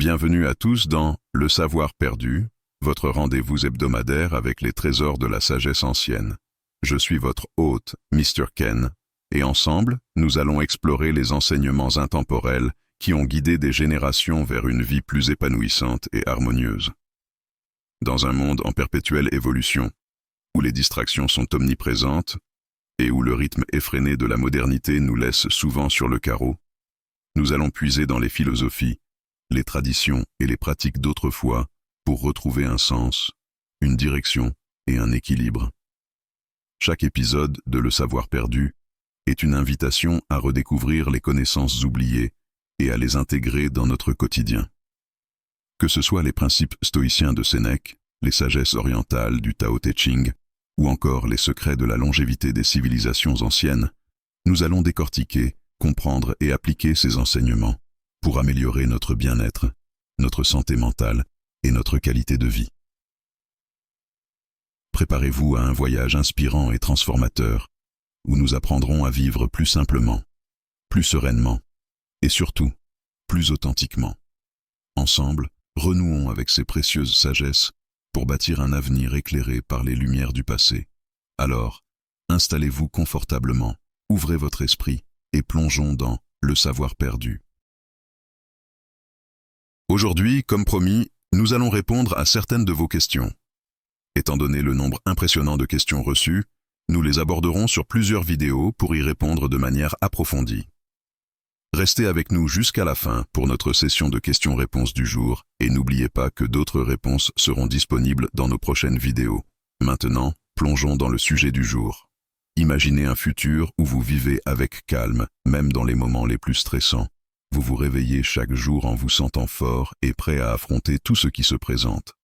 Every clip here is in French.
Bienvenue à tous dans Le Savoir Perdu, votre rendez-vous hebdomadaire avec les trésors de la sagesse ancienne. Je suis votre hôte, Mr. Ken, et ensemble, nous allons explorer les enseignements intemporels qui ont guidé des générations vers une vie plus épanouissante et harmonieuse. Dans un monde en perpétuelle évolution, où les distractions sont omniprésentes et où le rythme effréné de la modernité nous laisse souvent sur le carreau, nous allons puiser dans les philosophies, les traditions et les pratiques d'autrefois pour retrouver un sens, une direction et un équilibre. Chaque épisode de Le Savoir Perdu est une invitation à redécouvrir les connaissances oubliées et à les intégrer dans notre quotidien. Que ce soit les principes stoïciens de Sénèque, les sagesses orientales du Tao Te Ching, ou encore les secrets de la longévité des civilisations anciennes, nous allons décortiquer, comprendre et appliquer ces enseignements pour améliorer notre bien-être, notre santé mentale et notre qualité de vie. Préparez-vous à un voyage inspirant et transformateur, où nous apprendrons à vivre plus simplement, plus sereinement et surtout, plus authentiquement. Ensemble, renouons avec ces précieuses sagesses pour bâtir un avenir éclairé par les lumières du passé. Alors, installez-vous confortablement, ouvrez votre esprit et plongeons dans Le Savoir Perdu. Aujourd'hui, comme promis, nous allons répondre à certaines de vos questions. Étant donné le nombre impressionnant de questions reçues, nous les aborderons sur plusieurs vidéos pour y répondre de manière approfondie. Restez avec nous jusqu'à la fin pour notre session de questions-réponses du jour et n'oubliez pas que d'autres réponses seront disponibles dans nos prochaines vidéos. Maintenant, plongeons dans le sujet du jour. Imaginez un futur où vous vivez avec calme, même dans les moments les plus stressants. Vous vous réveillez chaque jour en vous sentant fort et prêt à affronter tout ce qui se présente.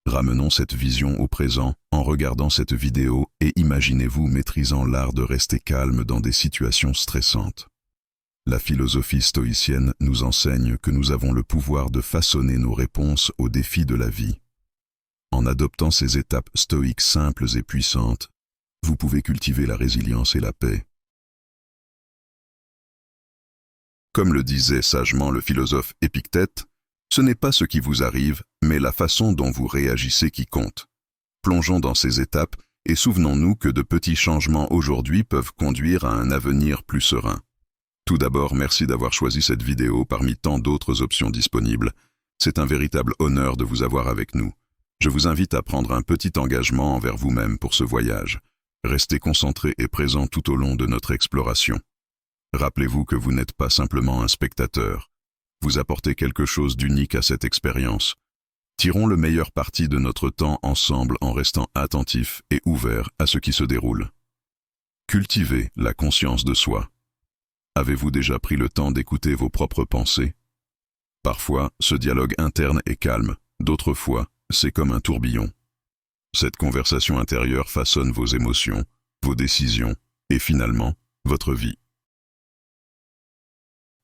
Ramenons cette vision au présent en regardant cette vidéo et imaginez-vous maîtrisant l'art de rester calme dans des situations stressantes. La philosophie stoïcienne nous enseigne que nous avons le pouvoir de façonner nos réponses aux défis de la vie. En adoptant ces étapes stoïques simples et puissantes, vous pouvez cultiver la résilience et la paix. Comme le disait sagement le philosophe Épictète, ce n'est pas ce qui vous arrive, mais la façon dont vous réagissez qui compte. Plongeons dans ces étapes et souvenons-nous que de petits changements aujourd'hui peuvent conduire à un avenir plus serein. Tout d'abord, merci d'avoir choisi cette vidéo parmi tant d'autres options disponibles. C'est un véritable honneur de vous avoir avec nous. Je vous invite à prendre un petit engagement envers vous-même pour ce voyage. Restez concentré et présent tout au long de notre exploration. Rappelez-vous que vous n'êtes pas simplement un spectateur. Vous apportez quelque chose d'unique à cette expérience. Tirons le meilleur parti de notre temps ensemble en restant attentifs et ouverts à ce qui se déroule. Cultivez la conscience de soi. Avez-vous déjà pris le temps d'écouter vos propres pensées? Parfois, ce dialogue interne est calme, d'autres fois, c'est comme un tourbillon. Cette conversation intérieure façonne vos émotions, vos décisions et finalement, votre vie.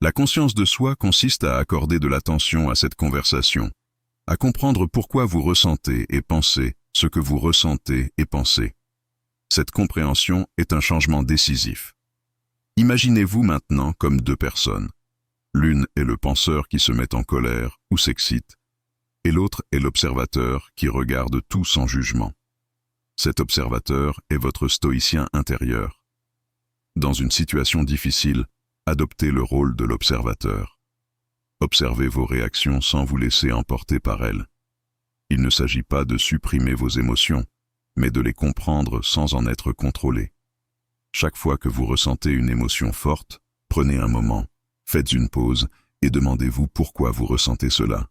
La conscience de soi consiste à accorder de l'attention à cette conversation, à comprendre pourquoi vous ressentez et pensez ce que vous ressentez et pensez. Cette compréhension est un changement décisif. Imaginez-vous maintenant comme deux personnes. L'une est le penseur qui se met en colère ou s'excite, et l'autre est l'observateur qui regarde tout sans jugement. Cet observateur est votre stoïcien intérieur. Dans une situation difficile, adoptez le rôle de l'observateur. Observez vos réactions sans vous laisser emporter par elles. Il ne s'agit pas de supprimer vos émotions, mais de les comprendre sans en être contrôlé. Chaque fois que vous ressentez une émotion forte, prenez un moment, faites une pause et demandez-vous pourquoi vous ressentez cela.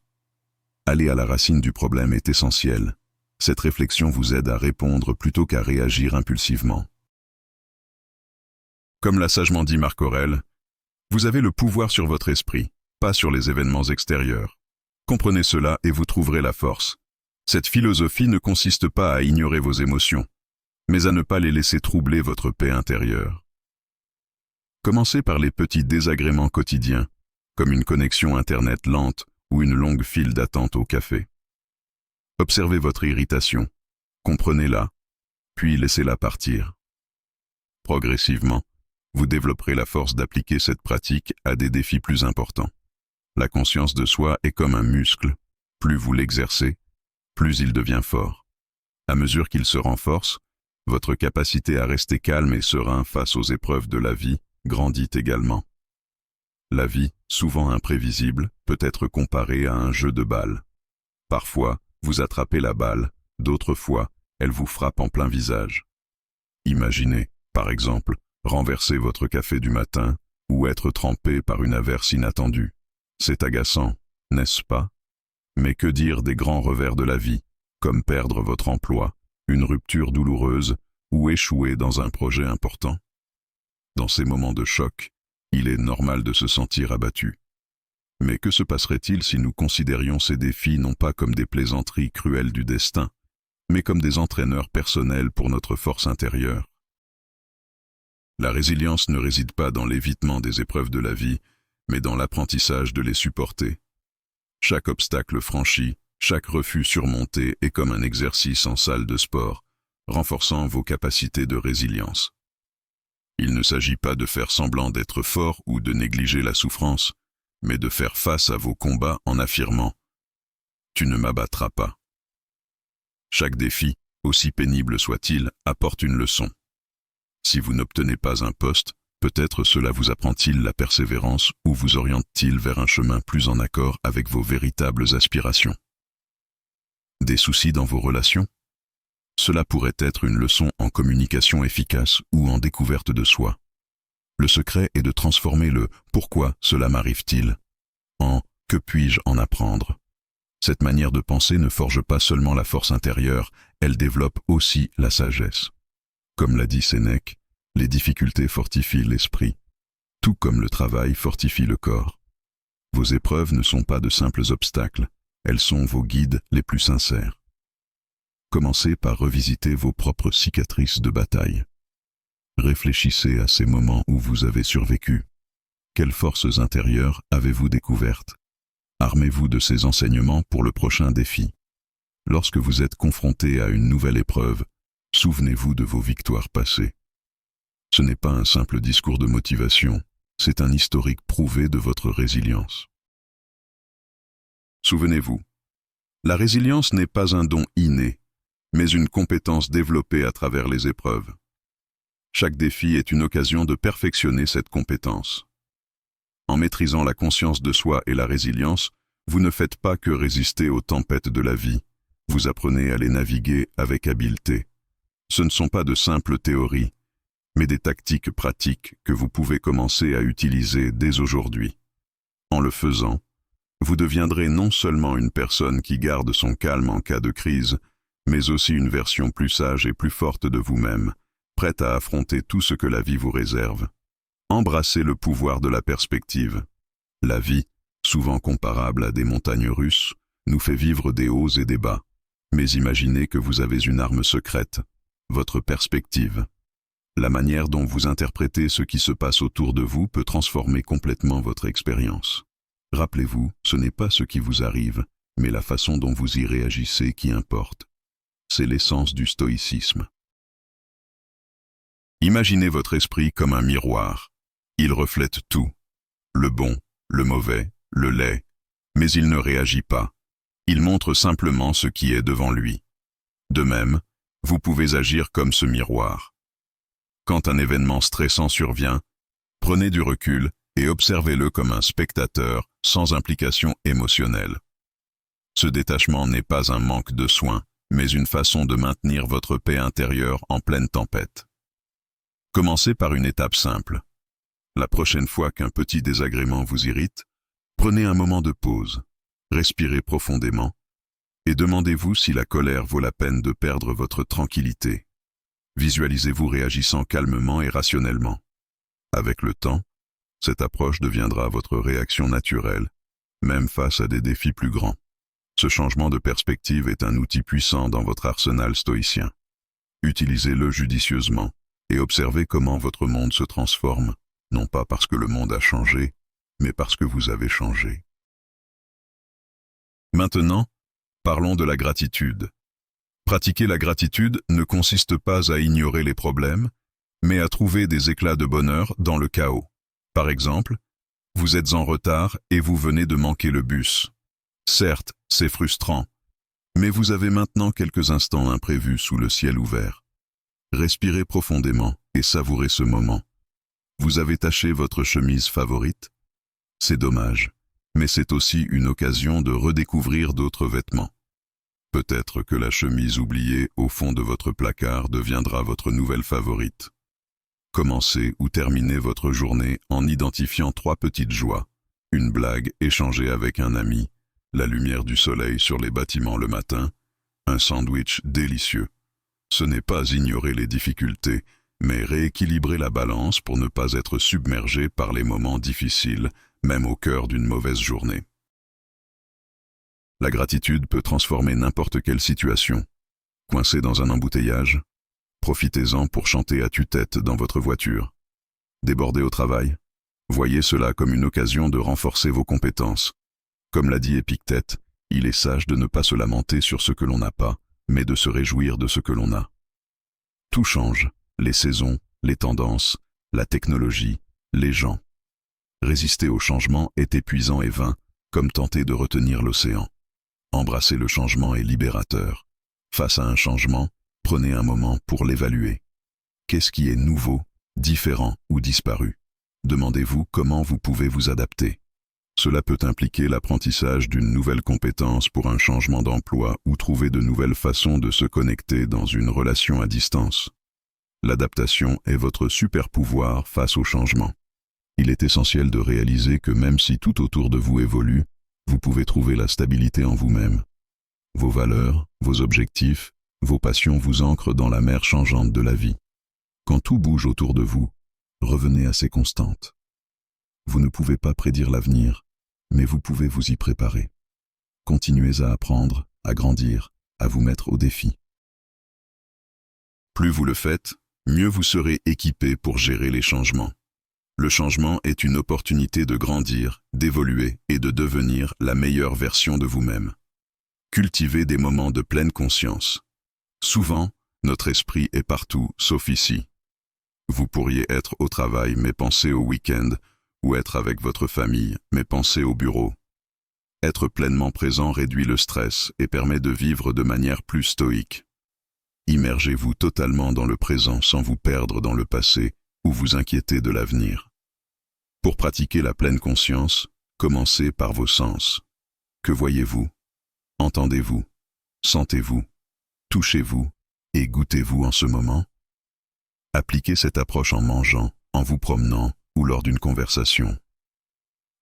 Aller à la racine du problème est essentiel. Cette réflexion vous aide à répondre plutôt qu'à réagir impulsivement. Comme l'a sagement dit Marc Aurèle, vous avez le pouvoir sur votre esprit, pas sur les événements extérieurs. Comprenez cela et vous trouverez la force. Cette philosophie ne consiste pas à ignorer vos émotions, mais à ne pas les laisser troubler votre paix intérieure. Commencez par les petits désagréments quotidiens, comme une connexion Internet lente ou une longue file d'attente au café. Observez votre irritation, comprenez-la, puis laissez-la partir. Progressivement, vous développerez la force d'appliquer cette pratique à des défis plus importants. La conscience de soi est comme un muscle. Plus vous l'exercez, plus il devient fort. À mesure qu'il se renforce, votre capacité à rester calme et serein face aux épreuves de la vie grandit également. La vie, souvent imprévisible, peut être comparée à un jeu de balle. Parfois, vous attrapez la balle, d'autres fois, elle vous frappe en plein visage. Imaginez, par exemple, renverser votre café du matin ou être trempé par une averse inattendue. C'est agaçant, n'est-ce pas? Mais que dire des grands revers de la vie, comme perdre votre emploi, une rupture douloureuse ou échouer dans un projet important? Dans ces moments de choc, il est normal de se sentir abattu. Mais que se passerait-il si nous considérions ces défis non pas comme des plaisanteries cruelles du destin, mais comme des entraîneurs personnels pour notre force intérieure? La résilience ne réside pas dans l'évitement des épreuves de la vie, mais dans l'apprentissage de les supporter. Chaque obstacle franchi, chaque refus surmonté est comme un exercice en salle de sport, renforçant vos capacités de résilience. Il ne s'agit pas de faire semblant d'être fort ou de négliger la souffrance, mais de faire face à vos combats en affirmant « Tu ne m'abattras pas ». Chaque défi, aussi pénible soit-il, apporte une leçon. Si vous n'obtenez pas un poste, peut-être cela vous apprend-il la persévérance ou vous oriente-t-il vers un chemin plus en accord avec vos véritables aspirations. Des soucis dans vos relations? Cela pourrait être une leçon en communication efficace ou en découverte de soi. Le secret est de transformer le « pourquoi cela m'arrive-t-il » en « que puis-je en apprendre ?» Cette manière de penser ne forge pas seulement la force intérieure, elle développe aussi la sagesse. Comme l'a dit Sénèque, les difficultés fortifient l'esprit, tout comme le travail fortifie le corps. Vos épreuves ne sont pas de simples obstacles, elles sont vos guides les plus sincères. Commencez par revisiter vos propres cicatrices de bataille. Réfléchissez à ces moments où vous avez survécu. Quelles forces intérieures avez-vous découvertes? Armez-vous de ces enseignements pour le prochain défi. Lorsque vous êtes confronté à une nouvelle épreuve, souvenez-vous de vos victoires passées. Ce n'est pas un simple discours de motivation, c'est un historique prouvé de votre résilience. Souvenez-vous, la résilience n'est pas un don inné, mais une compétence développée à travers les épreuves. Chaque défi est une occasion de perfectionner cette compétence. En maîtrisant la conscience de soi et la résilience, vous ne faites pas que résister aux tempêtes de la vie, vous apprenez à les naviguer avec habileté. Ce ne sont pas de simples théories, mais des tactiques pratiques que vous pouvez commencer à utiliser dès aujourd'hui. En le faisant, vous deviendrez non seulement une personne qui garde son calme en cas de crise, mais aussi une version plus sage et plus forte de vous-même, prête à affronter tout ce que la vie vous réserve. Embrassez le pouvoir de la perspective. La vie, souvent comparable à des montagnes russes, nous fait vivre des hauts et des bas. Mais imaginez que vous avez une arme secrète, votre perspective. La manière dont vous interprétez ce qui se passe autour de vous peut transformer complètement votre expérience. Rappelez-vous, ce n'est pas ce qui vous arrive, mais la façon dont vous y réagissez qui importe. C'est l'essence du stoïcisme. Imaginez votre esprit comme un miroir. Il reflète tout, le bon, le mauvais, le laid, mais il ne réagit pas. Il montre simplement ce qui est devant lui. De même, vous pouvez agir comme ce miroir. Quand un événement stressant survient, prenez du recul et observez-le comme un spectateur sans implication émotionnelle. Ce détachement n'est pas un manque de soin, mais une façon de maintenir votre paix intérieure en pleine tempête. Commencez par une étape simple. La prochaine fois qu'un petit désagrément vous irrite, prenez un moment de pause, respirez profondément et demandez-vous si la colère vaut la peine de perdre votre tranquillité. Visualisez-vous réagissant calmement et rationnellement. Avec le temps, cette approche deviendra votre réaction naturelle, même face à des défis plus grands. Ce changement de perspective est un outil puissant dans votre arsenal stoïcien. Utilisez-le judicieusement et observez comment votre monde se transforme, non pas parce que le monde a changé, mais parce que vous avez changé. Maintenant, parlons de la gratitude. Pratiquer la gratitude ne consiste pas à ignorer les problèmes, mais à trouver des éclats de bonheur dans le chaos. Par exemple, Vous êtes en retard et vous venez de manquer le bus. Certes, c'est frustrant, mais vous avez maintenant quelques instants imprévus sous le ciel ouvert. Respirez profondément et savourez ce moment. Vous avez taché votre chemise favorite? C'est dommage, mais c'est aussi une occasion de redécouvrir d'autres vêtements. Peut-être que la chemise oubliée au fond de votre placard deviendra votre nouvelle favorite. Commencez ou terminez votre journée en identifiant 3 petites joies. Une blague échangée avec un ami, la lumière du soleil sur les bâtiments le matin, un sandwich délicieux. Ce n'est pas ignorer les difficultés, mais rééquilibrer la balance pour ne pas être submergé par les moments difficiles, même au cœur d'une mauvaise journée. La gratitude peut transformer n'importe quelle situation. Coincé dans un embouteillage? Profitez-en pour chanter à tue-tête dans votre voiture. Débordé au travail? Voyez cela comme une occasion de renforcer vos compétences. Comme l'a dit Épictète, il est sage de ne pas se lamenter sur ce que l'on n'a pas, mais de se réjouir de ce que l'on a. Tout change, les saisons, les tendances, la technologie, les gens. Résister au changement est épuisant et vain, comme tenter de retenir l'océan. Embrasser le changement est libérateur. Face à un changement, prenez un moment pour l'évaluer. Qu'est-ce qui est nouveau, différent ou disparu? Demandez-vous comment vous pouvez vous adapter. Cela peut impliquer l'apprentissage d'une nouvelle compétence pour un changement d'emploi ou trouver de nouvelles façons de se connecter dans une relation à distance. L'adaptation est votre super pouvoir face au changement. Il est essentiel de réaliser que même si tout autour de vous évolue, vous pouvez trouver la stabilité en vous-même. Vos valeurs, vos objectifs, vos passions vous ancrent dans la mer changeante de la vie. Quand tout bouge autour de vous, revenez à ces constantes. Vous ne pouvez pas prédire l'avenir, mais vous pouvez vous y préparer. Continuez à apprendre, à grandir, à vous mettre au défi. Plus vous le faites, mieux vous serez équipé pour gérer les changements. Le changement est une opportunité de grandir, d'évoluer et de devenir la meilleure version de vous-même. Cultivez des moments de pleine conscience. Souvent, notre esprit est partout, sauf ici. Vous pourriez être au travail mais pensez au week-end, ou être avec votre famille mais pensez au bureau. Être pleinement présent réduit le stress et permet de vivre de manière plus stoïque. Immergez-vous totalement dans le présent sans vous perdre dans le passé ou vous inquiéter de l'avenir. Pour pratiquer la pleine conscience, commencez par vos sens. Que voyez-vous? Entendez-vous? Sentez-vous? Touchez-vous et goûtez-vous en ce moment? Appliquez cette approche en mangeant, en vous promenant ou lors d'une conversation.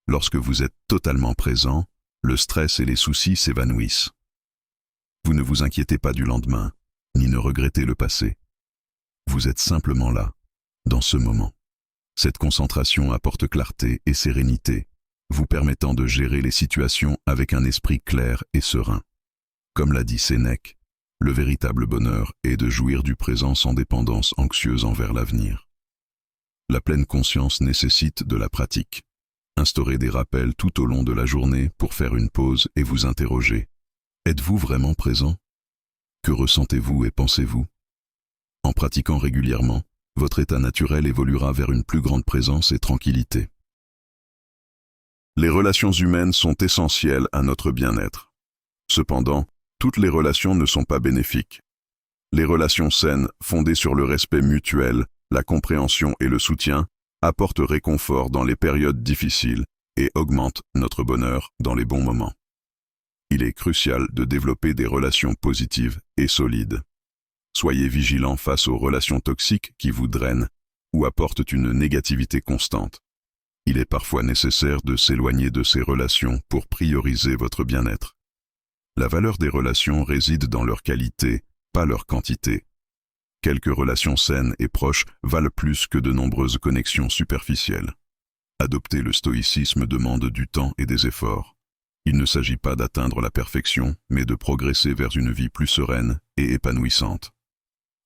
Lorsque vous êtes totalement présent, le stress et les soucis s'évanouissent. Vous ne vous inquiétez pas du lendemain, ni ne regrettez le passé. Vous êtes simplement là, dans ce moment. Cette concentration apporte clarté et sérénité, vous permettant de gérer les situations avec un esprit clair et serein. Comme l'a dit Sénèque, le véritable bonheur est de jouir du présent sans dépendance anxieuse envers l'avenir. La pleine conscience nécessite de la pratique. Instaurez des rappels tout au long de la journée pour faire une pause et vous interroger. Êtes-vous vraiment présent? Que ressentez-vous et pensez-vous? En pratiquant régulièrement, votre état naturel évoluera vers une plus grande présence et tranquillité. Les relations humaines sont essentielles à notre bien-être. Cependant, toutes les relations ne sont pas bénéfiques. Les relations saines, fondées sur le respect mutuel, la compréhension et le soutien, apportent réconfort dans les périodes difficiles et augmentent notre bonheur dans les bons moments. Il est crucial de développer des relations positives et solides. Soyez vigilants face aux relations toxiques qui vous drainent ou apportent une négativité constante. Il est parfois nécessaire de s'éloigner de ces relations pour prioriser votre bien-être. La valeur des relations réside dans leur qualité, pas leur quantité. Quelques relations saines et proches valent plus que de nombreuses connexions superficielles. Adopter le stoïcisme demande du temps et des efforts. Il ne s'agit pas d'atteindre la perfection, mais de progresser vers une vie plus sereine et épanouissante.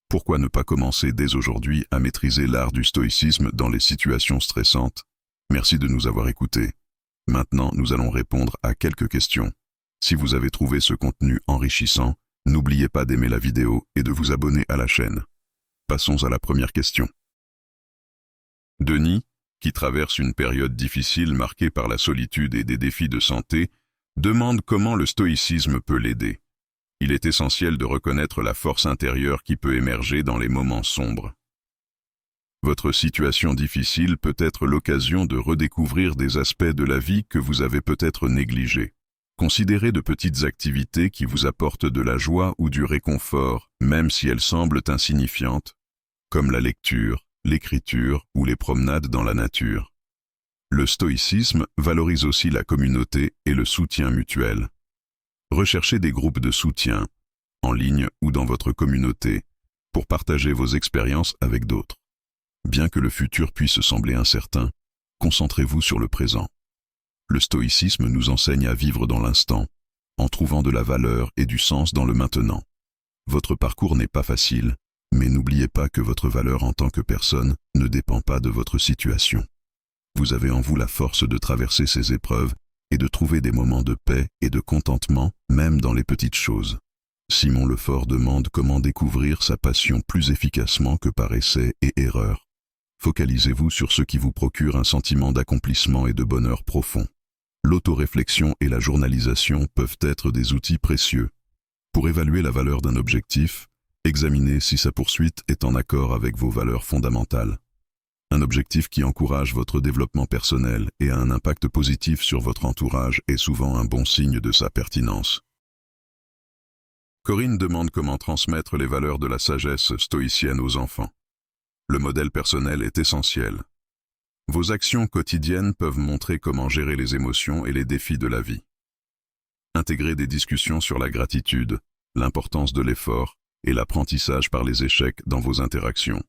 Pourquoi ne pas commencer dès aujourd'hui à maîtriser l'art du stoïcisme dans les situations stressantes? Merci de nous avoir écoutés. Maintenant, nous allons répondre à quelques questions. Si vous avez trouvé ce contenu enrichissant, n'oubliez pas d'aimer la vidéo et de vous abonner à la chaîne. Passons à la première question. Denis, qui traverse une période difficile marquée par la solitude et des défis de santé, demande comment le stoïcisme peut l'aider. Il est essentiel de reconnaître la force intérieure qui peut émerger dans les moments sombres. Votre situation difficile peut être l'occasion de redécouvrir des aspects de la vie que vous avez peut-être négligés. Considérez de petites activités qui vous apportent de la joie ou du réconfort, même si elles semblent insignifiantes, comme la lecture, l'écriture ou les promenades dans la nature. Le stoïcisme valorise aussi la communauté et le soutien mutuel. Recherchez des groupes de soutien, en ligne ou dans votre communauté, pour partager vos expériences avec d'autres. Bien que le futur puisse sembler incertain, concentrez-vous sur le présent. Le stoïcisme nous enseigne à vivre dans l'instant, en trouvant de la valeur et du sens dans le maintenant. Votre parcours n'est pas facile, mais n'oubliez pas que votre valeur en tant que personne ne dépend pas de votre situation. Vous avez en vous la force de traverser ces épreuves et de trouver des moments de paix et de contentement, même dans les petites choses. Simon Lefort demande comment découvrir sa passion plus efficacement que par essai et erreur. Focalisez-vous sur ce qui vous procure un sentiment d'accomplissement et de bonheur profond. L'autoréflexion et la journalisation peuvent être des outils précieux. Pour évaluer la valeur d'un objectif, examinez si sa poursuite est en accord avec vos valeurs fondamentales. Un objectif qui encourage votre développement personnel et a un impact positif sur votre entourage est souvent un bon signe de sa pertinence. Corinne demande comment transmettre les valeurs de la sagesse stoïcienne aux enfants. Le modèle personnel est essentiel. Vos actions quotidiennes peuvent montrer comment gérer les émotions et les défis de la vie. Intégrez des discussions sur la gratitude, l'importance de l'effort et l'apprentissage par les échecs dans vos interactions.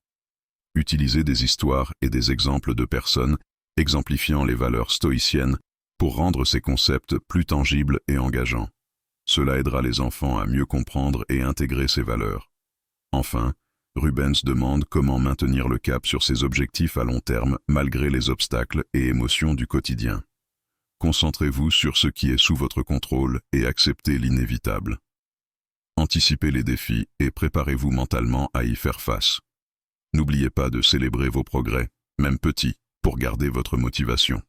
Utilisez des histoires et des exemples de personnes exemplifiant les valeurs stoïciennes pour rendre ces concepts plus tangibles et engageants. Cela aidera les enfants à mieux comprendre et intégrer ces valeurs. Enfin, Rubens demande comment maintenir le cap sur ses objectifs à long terme malgré les obstacles et émotions du quotidien. Concentrez-vous sur ce qui est sous votre contrôle et acceptez l'inévitable. Anticipez les défis et préparez-vous mentalement à y faire face. N'oubliez pas de célébrer vos progrès, même petits, pour garder votre motivation.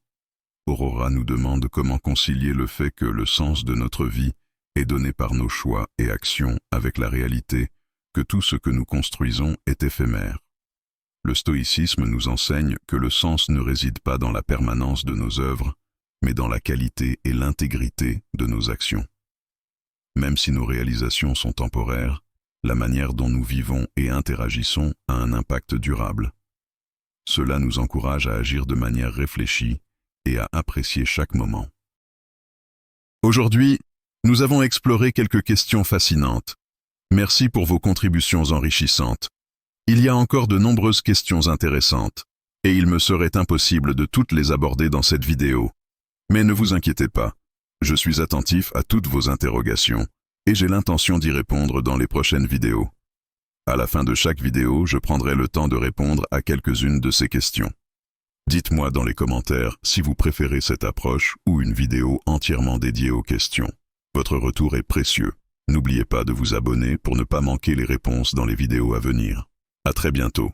Aurora nous demande comment concilier le fait que le sens de notre vie est donné par nos choix et actions avec la réalité que tout ce que nous construisons est éphémère. Le stoïcisme nous enseigne que le sens ne réside pas dans la permanence de nos œuvres, mais dans la qualité et l'intégrité de nos actions. Même si nos réalisations sont temporaires, la manière dont nous vivons et interagissons a un impact durable. Cela nous encourage à agir de manière réfléchie et à apprécier chaque moment. Aujourd'hui, nous avons exploré quelques questions fascinantes. Merci pour vos contributions enrichissantes. Il y a encore de nombreuses questions intéressantes, et il me serait impossible de toutes les aborder dans cette vidéo. Mais ne vous inquiétez pas, je suis attentif à toutes vos interrogations, et j'ai l'intention d'y répondre dans les prochaines vidéos. À la fin de chaque vidéo, je prendrai le temps de répondre à quelques-unes de ces questions. Dites-moi dans les commentaires si vous préférez cette approche ou une vidéo entièrement dédiée aux questions. Votre retour est précieux. N'oubliez pas de vous abonner pour ne pas manquer les réponses dans les vidéos à venir. À très bientôt.